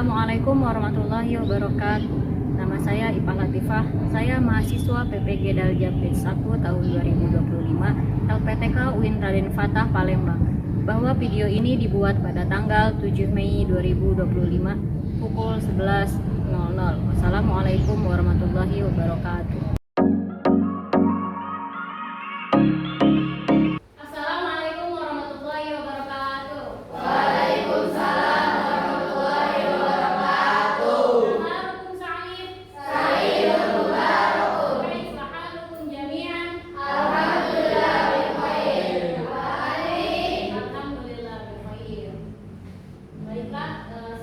Assalamualaikum warahmatullahi wabarakatuh. Nama saya Ipah Latifah. Saya mahasiswa PPG Daljabid 1 tahun 2025 LPTK UIN Raden Fatah Palembang. Bahwa video ini dibuat pada tanggal 7 Mei 2025 pukul 11.00. Wassalamualaikum warahmatullahi wabarakatuh.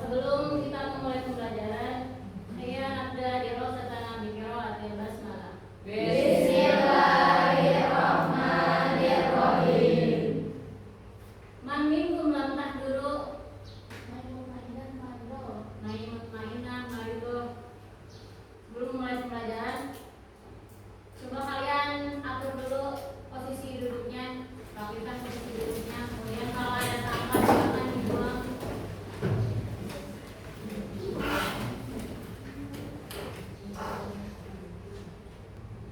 Sebelum kita memulai pembelajaran, saya nabda di roh serta nabi qiraat basmalah. Bismillahirrahmanirrahim. Man minkum lam tahduru Naimut marido. Sebelum mulai pembelajaran, coba kalian atur dulu posisi duduknya, rapikan posisi duduknya. Kemudian kalau ada sampah silakan dibuang.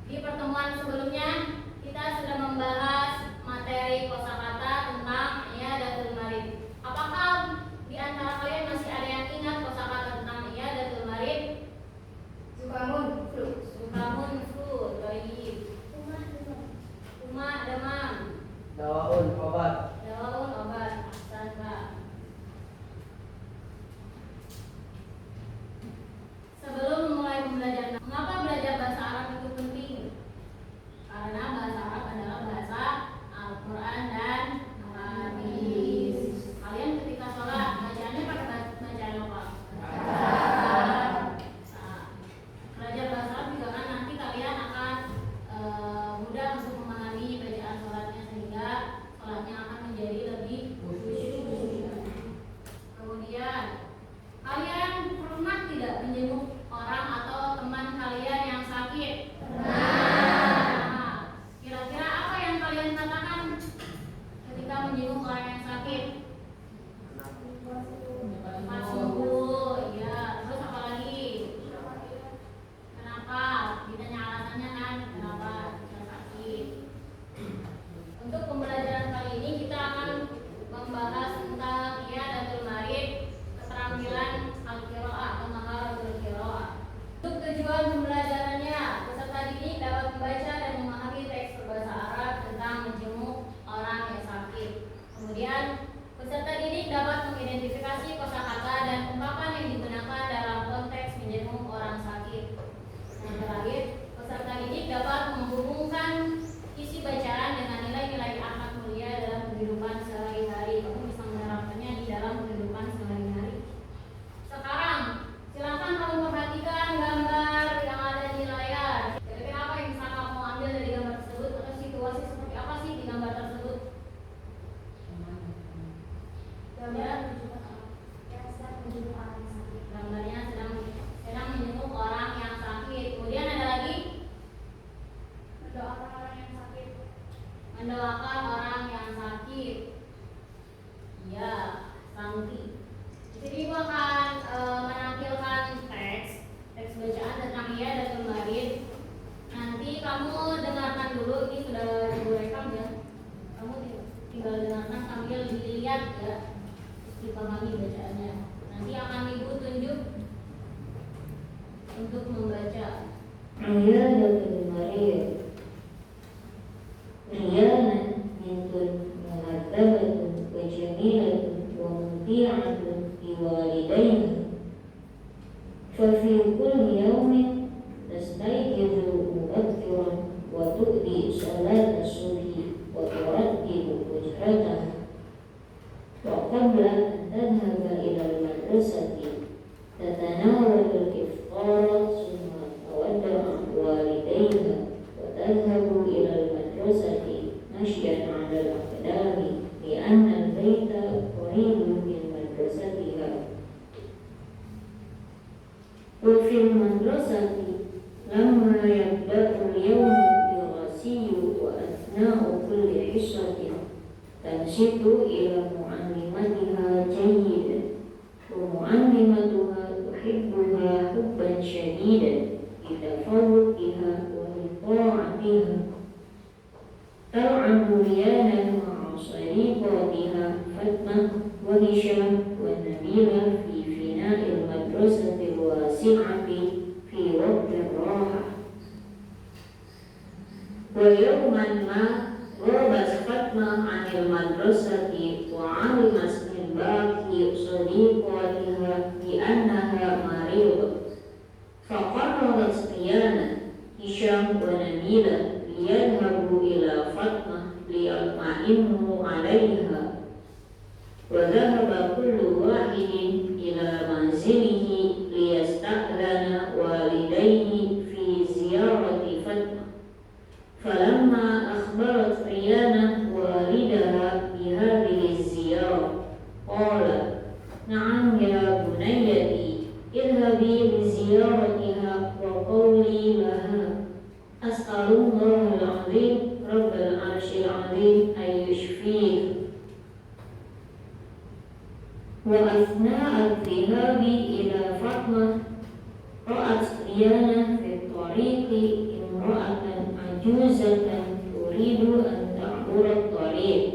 Di pertemuan sebelumnya kita sudah membahas materi kosakata tentang i'adatul marid. Apakah di antara kalian masih ada yang ingat kosakata tentang i'adatul marid? Sukamun flu, baik. Uma demam. Dawaun obat. Ahsan, Pak. Sebelum memulai pembelajaran, mengapa belajar bahasa Arab itu penting? Karena bahasa Arab adalah bahasa Al-Quran dan hadis. Kalian ketika sholat bacaannya pakai bacaan apa? Belajar bahasa Arab juga kan nanti kalian akan mudah untuk memahami bacaan sholatnya, sehingga sholatnya akan menjadi lebih khusyuk. Kemudian kalian pernah tidak menjenguk orang atau teman kalian yang sakit? Nah, kira-kira apa yang kalian katakan ketika menjenguk orang yang sakit? Cepat sembuh, ya. Terus apa lagi? Kenapa? Ditanya alasannya kan, kenapa bisa sakit. Untuk pembelajaran kali ini kita akan membahas tentang i'adatul marid, keterampilan al-qiraah atau maharatul qiraah. Untuk tujuan pembelajarannya, peserta didik dapat membaca dan memahami teks berbahasa Arab tentang menjenguk orang yang sakit. Kemudian, peserta didik dapat mengidentifikasi kosakata dan ungkapan yang digunakan dalam konteks menjenguk orang sakit. Yang terakhir, peserta didik dapat menghubungkan isi bacaan dengan nilai-nilai akhlak mulia dalam kehidupan sehari-hari. Kamu bisa menerapkannya di dalam kehidupan sehari-hari. Sekarang, silakan kamu perhatikan gambar yang ada di layar. Kira-kira apa yang bisa kamu ambil dari gambar tersebut, atau situasi seperti apa sih di gambar tersebut? Gambarnya sedang menjenguk orang yang sakit. Kemudian ada lagi mendoakan orang yang sakit. Ya, santi. Jadi ibu akan menampilkan teks bacaan tentang i'adatul marid. Nanti kamu dengarkan dulu, ini sudah direkam ya. Kamu tinggal dengarkan sambil dilihat ya, dipahami bacaannya. Nanti akan ibu tunjuk untuk membaca. I'adatul marid. Riyanan mintun muhadzabatun wa jamilatun wa muti'atun liwalidayha. Fafi kulli yawmin tastayqizu mubakkiran wa tu'di salata subhi wa turattibu hujrataha. Wa qabla an tadhhaba ila al-madrasati tatanawalu al-iftara summa tawadda'a walidayha wa tadhhabu ila al-madrasati mashyan 'ala al-aqdami li'anna al-bayta qaribun min madrasatiha. Wa fil madrasati lamma yabda'u al-yawm ad-dirasiyyu wa athna'u kulli hissatin tansitu ila mu'allimatiha jayyidan wa mu'allimatuha وأخواتها تلعب ريانا مع صديقاتها فاطمة وهشام ونبيلة في فناء المدرسة الواسعة في وقت الراحة. ويوما ما غابت فاطمة عن المدرسة وعلمت من باقي صديقاتها بأنها مريضة، فقررت ريانا هشام ونبيلة ليذهبوا إلى فاطمة ليطمئنوا عليها. وذهب كل واحد إلى منزله ليستأذن والديه في زيارة فاطمة. فلما أخبرت ريانا والدها بهذه الزيارة قال: نعم يا بنيتي، اذهبي لزيارتها وقولي لها: أسأل الله العظيم رب العرش العظيم أن يشفيه. وأثناء الذهاب إلى فاطمة رأت ريانا في الطريق امرأة عجوزة تريد أن تعبر الطريق،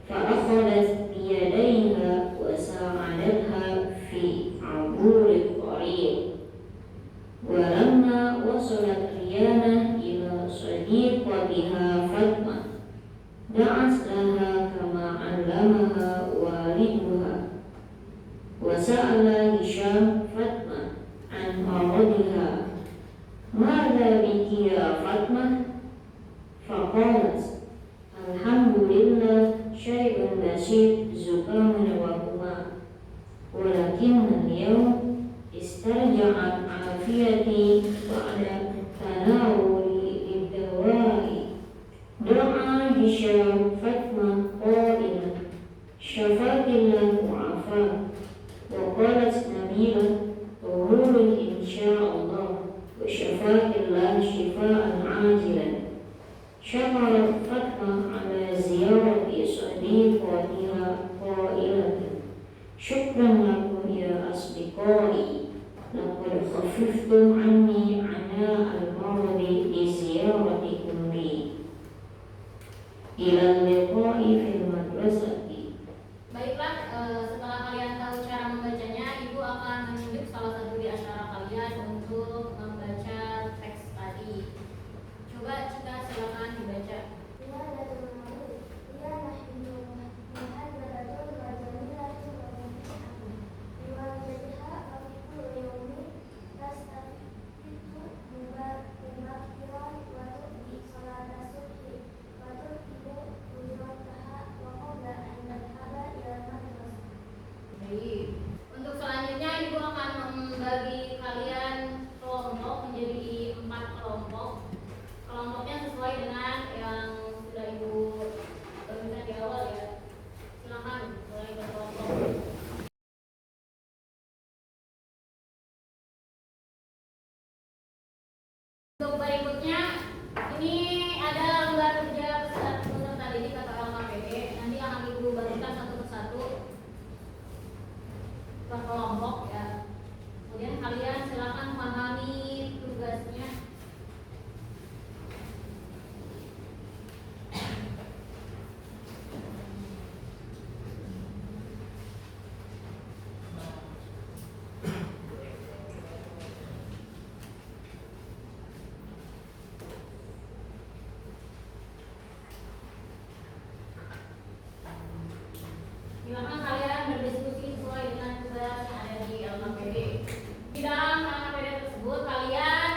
فأخذت بيديها وساعدتها في عبور الطريق. ولما وصلت ريانا إلى صديقتها فاطمة دعت لها كما علمها والدها. وسأل هشام فاطمة عن مرضها: ماذا بك يا فاطمة؟ فقالت: الحمد لله، شيء بسيط، زكام وهمام، ولكن اليوم استرجعت عافيتي بعد تناولي للدواء. دعا هشام فاطمة قائلا: شفاك الله وعافاك. وقالت نبيلة: طهور إن شاء الله، وشفاك الله شفاء عاجلا. شكرت فاطمة على زيارة صديقتها قائلة: شكرا لكم يا أصدقائي، لقد خففتم عني عناء المرض بزيارتكم لي. إلى اللقاء في المدرسة. Baiklah, setelah kalian tahu cara membacanya, Ibu akan menunjuk salah satu di antara kalian untuk membaca teks tadi. Coba Cika, silakan dibaca. Baik. Untuk selanjutnya Ibu akan membagi kalian kelompok menjadi 4 kelompok. Kelompoknya sesuai dengan yang sudah Ibu berikan di awal ya. Silakan mulai berkelompok. Untuk berikutnya ini ada lembar kerja peserta didik atau LKPD. Nanti akan Ibu bagikan satu persatu per kelompok ya. Kemudian kalian silakan pahami tugasnya. Silakan kalian berdiskusi sesuai dengan tugas yang ada di LKPD. Di dalam LKPD tersebut kalian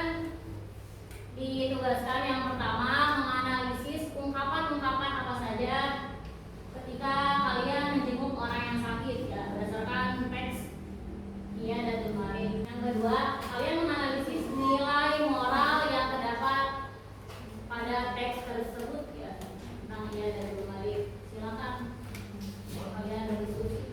ditugaskan yang pertama menganalisis ungkapan-ungkapan apa saja ketika kalian menjenguk orang yang sakit ya, berdasarkan teks Nia dan Tumarin. Yang kedua, kalian menganalisis nilai moral yang terdapat pada teks tersebut ya, tentang Nia dan Tumarin. Silakan kalian berdiskusi.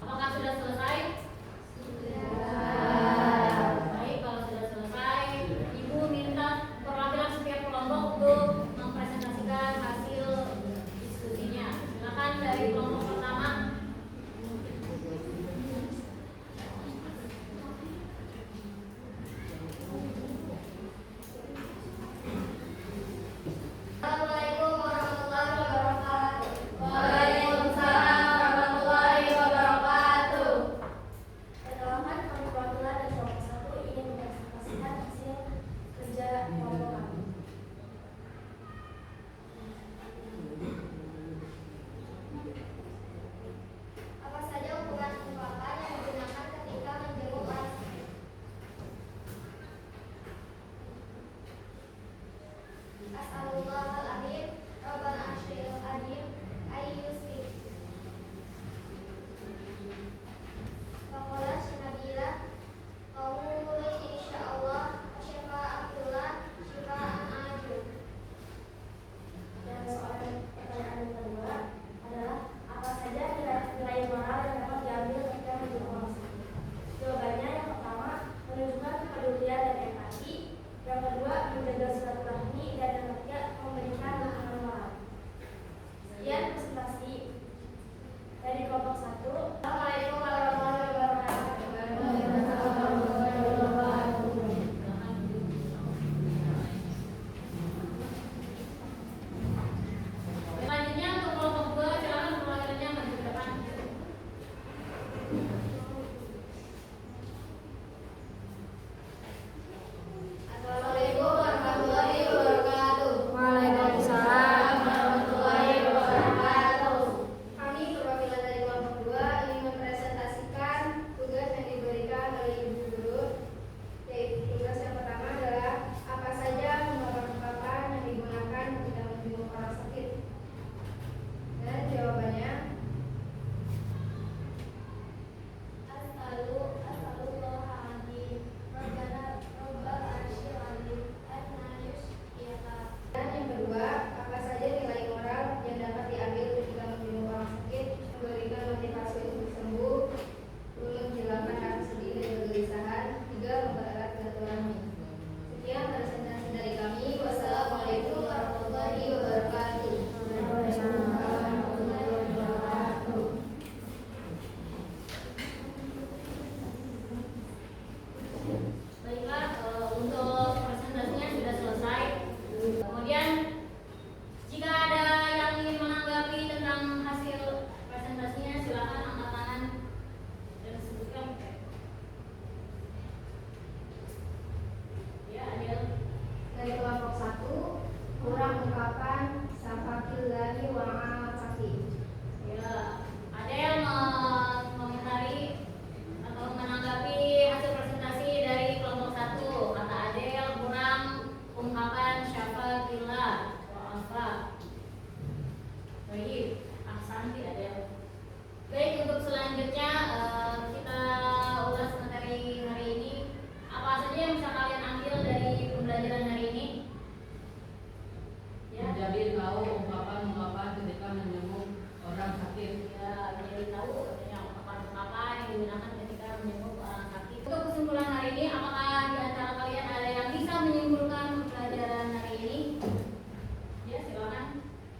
Apakah sudah selesai? Baik, kalau sudah selesai, Ibu minta perwakilan setiap kelompok untuk mempresentasikan hasil diskusinya. Silakan dari kelompok pertama. Assalamualaikum warahmatullahi wabarakatuh. Waalaikumsalam warahmatullahi wabarakatuh. Pertama, kami perwakilan dari kelompok 1 ingin mempresentasikan hasil kerja kelompok kami. Apa saja ungkapan yang digunakan ketika menjenguk orang sakit? As'alullahal-azim, Rabbal arsyil azim, ayyusif. Faqala Nabila, qawli insyaallah, syafa'atullah, syifa'an ajur. Dan soalan pertanyaan yang kedua adalah apa saja nilai moral yang dapat diambil ketika menjenguk orang sakit? Jawabannya yang pertama, menunjukkan kepedulian dan empati. Yang kedua, menjaga silaturahmi. Dan yang ketiga, memberikan dukungan moral. Sekian presentasi dari kelompok 1. Assalamualaikum warahmatullahi wabarakatuh. Selanjutnya untuk kelompok 2, silakan perwakilannya maju ke depan. Assalamualaikum warahmatullahi wabarakatuh. Waalaikumsalam warahmatullahi wabarakatuh. Kami perwakilan dari kelompok 2 ingin mempresentasikan tugas yang diberikan oleh Ibu Guru. Yaitu tugas yang pertama adalah apa saja ungkapan-ungkapan yang digunakan ketika menjenguk orang sakit. Dan jawabannya As'alullahal-azim, Rabbal arsyil azim, dan yang kedua, apa saja nilai moral yang dapat diambil ketika menjenguk orang sakit, memberikan motivasi untuk sembuh, menghilangkan rasa sedih dan kegelisahan, tiga mempererat silaturahmi. Sekian presentasi dari kami. Wassalamualaikum warahmatullahi wabarakatuh. Baiklah, untuk presentasinya sudah selesai. Kemudian jika ada yang ingin menanggapi tentang hasil presentasinya, silakan angkat tangan dan sebutkan. Ya, Adil. Dari kelompok 1, kurang ungkapan safakillahi wa'afaki. Ya, ada yang mengomentari atau menanggapi hasil presentasi dari kelompok 1. Kata Adel, kurang ungkapan syafaqillah wa afa. Baik, ahsanti Adel. Baik, untuk selanjutnya kita ulas materi hari ini. Apa saja yang bisa kalian ambil dari pembelajaran hari ini? Ya, Menjadi tahu ungkapan-ungkapan ketika menjenguk orang sakit. ya, jadi tahu adanya ungkapan-ungkapan yang digunakan ketika menjenguk orang sakit. Untuk kesimpulan hari ini, apakah di antara kalian ada yang bisa menyimpulkan pembelajaran hari ini? Ya, silakan.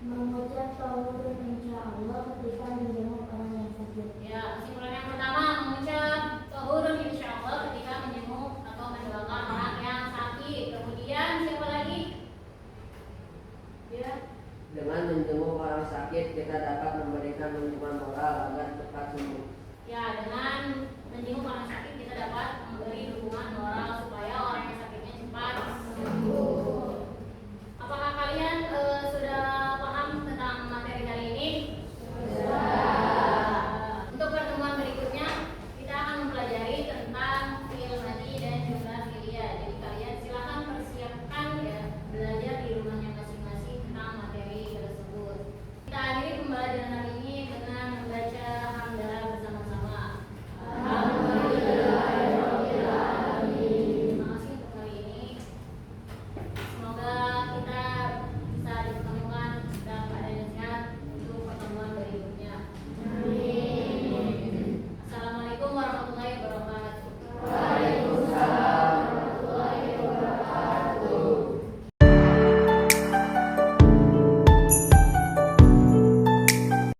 Mengucap tauhid insyaallah ketika menjenguk orang yang sakit. Ya, kesimpulan yang pertama, mengucap tahurun insyaallah ketika menjenguk atau mendoakan orang yang sakit. Kemudian siapa lagi? Ya, Dengan menjenguk orang sakit, kita dapat memberikan dukungan moral agar cepat sembuh. ya, dengan menjenguk orang sakit kita dapat memberi dukungan moral